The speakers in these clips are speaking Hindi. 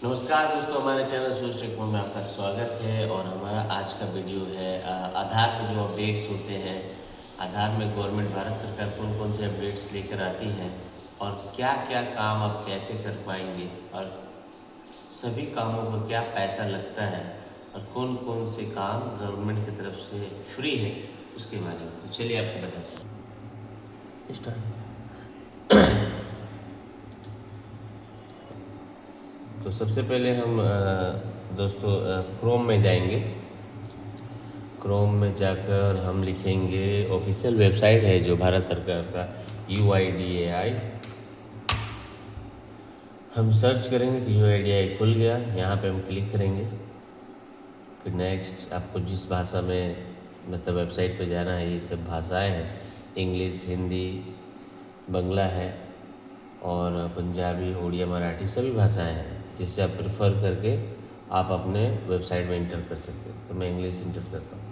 नमस्कार दोस्तों, हमारे चैनल सोच टेक में आपका स्वागत है। और हमारा आज का वीडियो है आधार पे जो अपडेट्स होते हैं। आधार में गवर्नमेंट भारत सरकार कौन कौन से अपडेट्स लेकर आती है और क्या क्या काम आप कैसे कर पाएंगे और सभी कामों पर क्या पैसा लगता है और कौन कौन से काम गवर्नमेंट की तरफ से फ्री है उसके बारे में। तो चलिए आपको बताते हैं। स्टार्ट। तो सबसे पहले हम दोस्तों क्रोम में जाएंगे। क्रोम में जाकर हम लिखेंगे, ऑफिशियल वेबसाइट है जो भारत सरकार का UIDAI। हम सर्च करेंगे तो UIDAI खुल गया। यहाँ पे हम क्लिक करेंगे। फिर नेक्स्ट आपको जिस भाषा में मतलब वेबसाइट पे जाना है, ये सब भाषाएं हैं, इंग्लिश, हिंदी, बंगला है और पंजाबी, उड़िया, मराठी सभी भाषाएं हैं, जिससे आप प्रेफर करके आप अपने वेबसाइट में इंटर कर सकते हैं। तो मैं इंग्लिश इंटर करता हूँ।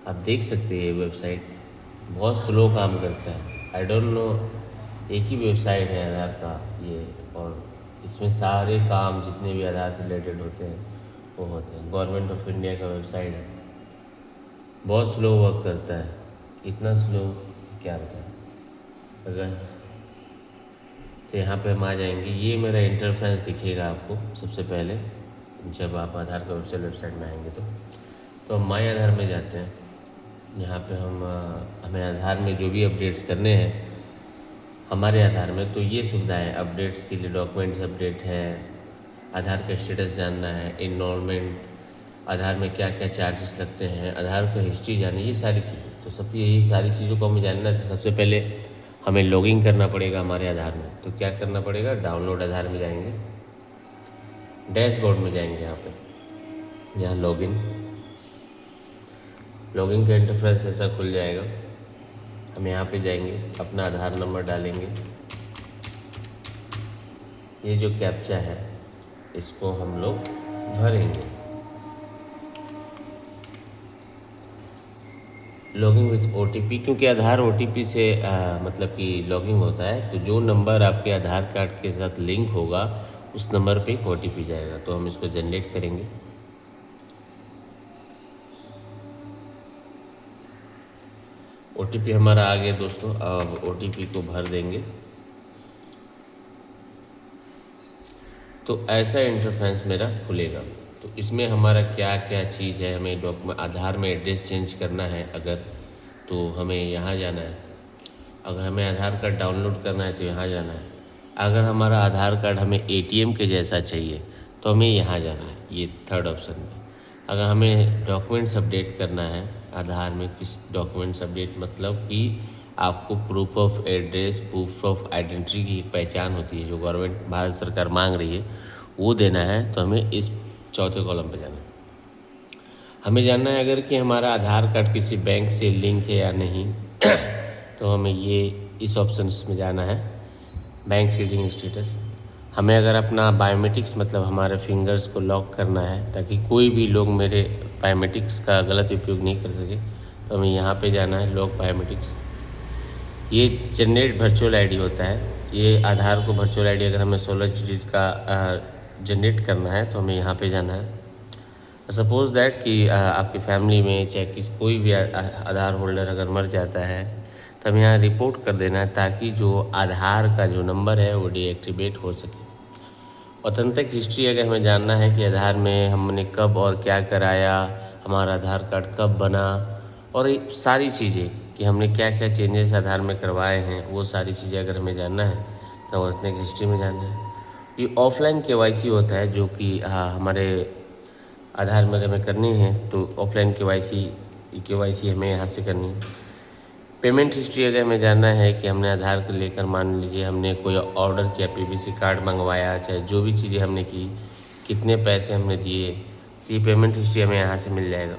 आप देख सकते हैं ये वेबसाइट बहुत स्लो काम करता है। आई डोंट नो, एक ही वेबसाइट है आधार का ये, और इसमें सारे काम जितने भी आधार से रिलेटेड होते हैं वो होते हैं। गवर्नमेंट ऑफ इंडिया का वेबसाइट है, बहुत स्लो वर्क करता है। इतना स्लो क्या होता है। अगर तो यहाँ पे हम आ जाएंगे, ये मेरा इंटरफेस दिखेगा आपको सबसे पहले जब आप आधार का वेबसाइट में आएंगे। तो हम माई आधार में जाते हैं। यहाँ पे हमें आधार में जो भी अपडेट्स करने हैं हमारे आधार में, तो ये सुविधाएं अपडेट्स के लिए, डॉक्यूमेंट्स अपडेट है, आधार का स्टेटस जानना है, इनरोलमेंट, आधार में क्या क्या चार्जेस लगते हैं, आधार का हिस्ट्री जानना, ये सारी चीज़ें। तो सब यही सारी चीज़ों को हमें जानना है। तो सबसे पहले हमें लॉगिन करना पड़ेगा हमारे आधार में। तो क्या करना पड़ेगा, डाउनलोड आधार में जाएंगे, डैशबोर्ड में जाएंगे, यहाँ पे यहाँ लॉगिन का इंटरफेस ऐसा खुल जाएगा। हम यहाँ पे जाएंगे, अपना आधार नंबर डालेंगे, ये जो कैप्चा है इसको हम लोग भरेंगे। लॉगिन विथ OTP, क्योंकि आधार OTP से मतलब कि लॉगिन होता है। तो जो नंबर आपके आधार कार्ड के साथ लिंक होगा उस नंबर पे एक OTP जाएगा। तो हम इसको जनरेट करेंगे। OTP हमारा आ गया दोस्तों। अब OTP को भर देंगे। तो ऐसा इंटरफेस मेरा खुलेगा। तो इसमें हमारा क्या क्या चीज़ है, हमें डॉक्यूमेंट, आधार में एड्रेस चेंज करना है अगर, तो हमें यहाँ जाना है। अगर हमें आधार कार्ड डाउनलोड करना है तो यहाँ जाना है। अगर हमारा आधार कार्ड हमें ATM के जैसा चाहिए तो हमें यहाँ जाना है, ये थर्ड ऑप्शन में। अगर हमें डॉक्यूमेंट्स अपडेट करना है आधार में, किस डॉक्यूमेंट्स अपडेट मतलब कि आपको proof of address, proof of identity की एक पहचान होती है जो गवर्नमेंट भारत सरकार मांग रही है, वो देना है। तो हमें इस चौथे कॉलम पे जाना है। हमें जानना है अगर कि हमारा आधार कार्ड किसी बैंक से लिंक है या नहीं तो हमें ये इस ऑप्शन में जाना है, बैंक सीडिंग स्टेटस। हमें अगर अपना बायोमेट्रिक्स मतलब हमारे फिंगर्स को लॉक करना है ताकि कोई भी लोग मेरे बायोमेट्रिक्स का गलत उपयोग नहीं कर सके, तो हमें यहाँ पे जाना है, लॉक बायोमेट्रिक्स। ये जनरेट वर्चुअल आईडी होता है। ये आधार को वर्चुअल आईडी अगर हमें 16 डिजिट का जनरेट करना है तो हमें यहाँ पे जाना है। सपोज़ दैट कि आपकी फैमिली में चाहे कोई भी आधार होल्डर अगर मर जाता है तो हमें यहाँ रिपोर्ट कर देना है, ताकि जो आधार का जो नंबर है वो डीएक्टिवेट हो सके। ऑथेंटिक हिस्ट्री अगर हमें जानना है कि आधार में हमने कब और क्या कराया, हमारा आधार कार्ड कब बना, और ये सारी चीज़ें कि हमने क्या क्या चेंजेस आधार में करवाए हैं, वो सारी चीज़ें अगर हमें जानना है तो ऑथेंटिक हिस्ट्री में जानना है। ये ऑफलाइन KYC होता है जो कि हमारे आधार में अगर हमें करनी है तो ऑफलाइन KYC हमें यहाँ से करनी है। पेमेंट हिस्ट्री अगर हमें जानना है कि हमने आधार को लेकर, मान लीजिए हमने कोई ऑर्डर किया, PVC कार्ड मंगवाया, चाहे जो भी चीज़ें हमने की, कितने पैसे हमने दिए, ये पेमेंट हिस्ट्री हमें यहाँ से मिल जाएगा।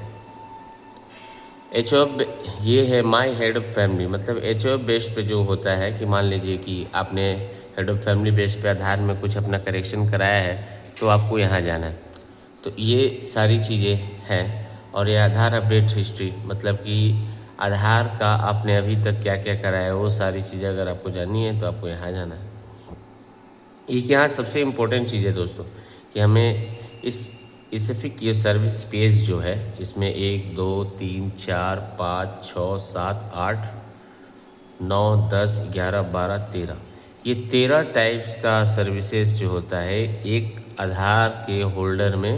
HOF ये है माई हेड ऑफ फैमिली, मतलब HOF बेस पे जो होता है कि मान लीजिए कि आपने हेड ऑफ फैमिली बेस पे आधार में कुछ अपना करेक्शन कराया है तो आपको यहाँ जाना है। तो ये सारी चीज़ें हैं। और ये आधार अपडेट हिस्ट्री मतलब कि आधार का आपने अभी तक क्या क्या कराया है, वो सारी चीज़ें अगर आपको जाननी है तो आपको यहाँ जाना है। एक यहाँ सबसे इम्पोर्टेंट चीज़ है दोस्तों कि हमें इस स्पेसिफिक ये सर्विस पेज जो है इसमें 1 2 3 4 5 6 7 8 9 10 11 12 13 ये 13 टाइप्स का सर्विसेज जो होता है एक आधार के होल्डर में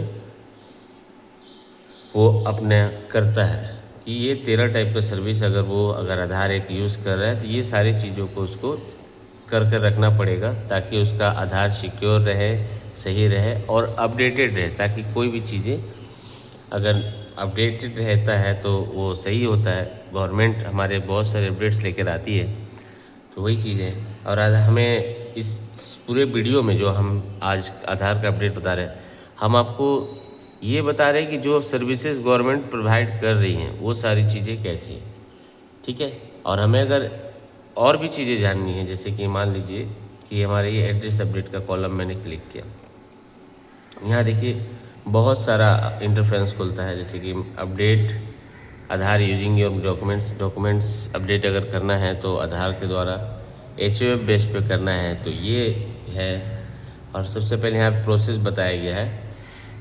वो अपने करता है कि ये 13 टाइप का सर्विस अगर आधार एक यूज़ कर रहा है तो ये सारी चीज़ों को उसको कर रखना पड़ेगा ताकि उसका आधार सिक्योर रहे, सही रहे और अपडेटेड रहे, ताकि कोई भी चीज़ें अगर अपडेटेड रहता है तो वो सही होता है। गवर्नमेंट हमारे बहुत सारे अपडेट्स लेकर आती है, तो वही चीज़ है। और आज हमें इस पूरे वीडियो में जो हम आज आधार का अपडेट बता रहे हैं, हम आपको ये बता रहे हैं कि जो सर्विसेज गवर्नमेंट प्रोवाइड कर रही हैं वो सारी चीज़ें कैसी हैं, ठीक है। और हमें अगर और भी चीज़ें जाननी है, जैसे कि मान लीजिए कि हमारे ये एड्रेस अपडेट का कॉलम मैंने क्लिक किया, यहाँ देखिए बहुत सारा इंटरफेरेंस खुलता है, जैसे कि update Aadhaar using your documents update अगर करना है तो आधार के द्वारा HOF बेस पे करना है तो ये है। और सबसे पहले यहाँ प्रोसेस बताया गया है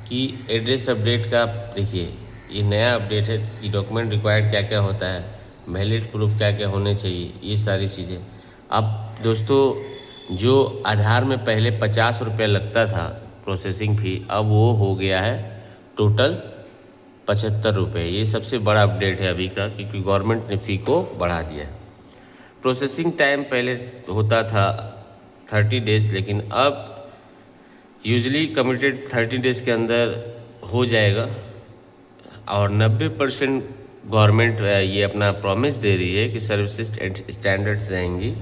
कि एड्रेस अपडेट का देखिए ये नया अपडेट है कि डॉक्यूमेंट रिक्वायर्ड क्या क्या होता है, वैलिड प्रूफ क्या क्या होने चाहिए, ये सारी चीज़ें। अब दोस्तों जो आधार में पहले 50 रुपये लगता था प्रोसेसिंग फ़ी, अब वो हो गया है टोटल 75 रुपये। ये सबसे बड़ा अपडेट है अभी का, क्योंकि गवर्नमेंट ने फ़ी को बढ़ा दिया है। प्रोसेसिंग टाइम पहले होता था 30 डेज़, लेकिन अब यूजली कमिटेड 30 डेज़ के अंदर हो जाएगा। और 90% गवर्नमेंट ये अपना प्रॉमिस दे रही है कि सर्विसेज स्टैंडर्ड्स रहेंगी,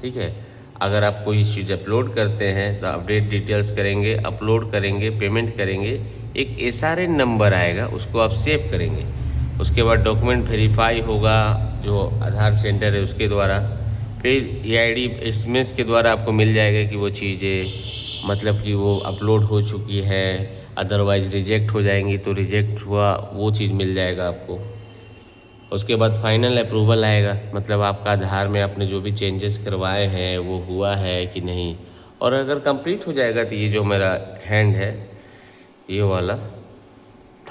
ठीक है। अगर आप कोई चीज़ अपलोड करते हैं तो अपडेट डिटेल्स करेंगे, अपलोड करेंगे, पेमेंट करेंगे, एक SRN नंबर आएगा, उसको आप सेव करेंगे। उसके बाद डॉक्यूमेंट वेरीफाई होगा जो आधार सेंटर है उसके द्वारा, फिर EID SMS के द्वारा आपको मिल जाएगा कि वो चीज़ें मतलब कि वो अपलोड हो चुकी है, अदरवाइज़ रिजेक्ट हो जाएंगी तो रिजेक्ट हुआ वो चीज़ मिल जाएगा आपको। उसके बाद फाइनल अप्रूवल आएगा, मतलब आपका आधार में आपने जो भी चेंजेस करवाए हैं वो हुआ है कि नहीं। और अगर कंप्लीट हो जाएगा तो ये जो मेरा हैंड है ये वाला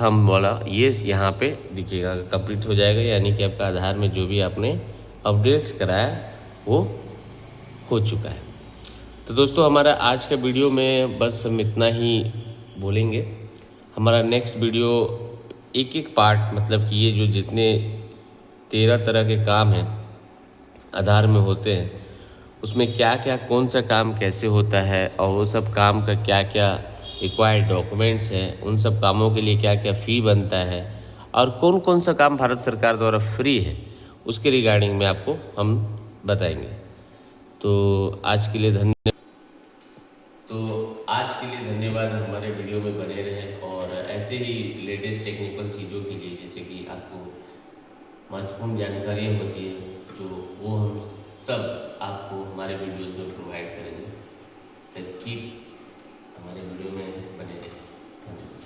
थंब वाला ये यहाँ पे दिखेगा, कंप्लीट हो जाएगा यानी कि आपका आधार में जो भी आपने अपडेट्स कराया वो हो चुका है। तो दोस्तों हमारा आज का वीडियो में बस हम इतना ही बोलेंगे। हमारा नेक्स्ट वीडियो एक एक पार्ट, मतलब कि ये जो जितने 13 तरह के काम हैं आधार में होते हैं, उसमें क्या क्या कौन सा काम कैसे होता है और वो सब काम का क्या क्या रिक्वायर्ड डॉक्यूमेंट्स हैं, उन सब कामों के लिए क्या क्या फ़ी बनता है और कौन कौन सा काम भारत सरकार द्वारा फ्री है, उसके रिगार्डिंग में आपको हम बताएंगे। तो आज के लिए धन्यवाद हमारे वीडियो में बने रहें और ऐसे ही लेटेस्ट टेक्निकल चीज़ों के लिए, जैसे कि आपको महत्वपूर्ण जानकारियाँ होती हैं जो वो हम सब आपको हमारे वीडियोस में प्रोवाइड करेंगे। तो कीप हमारे वीडियो में बने रहें। धन्यवाद।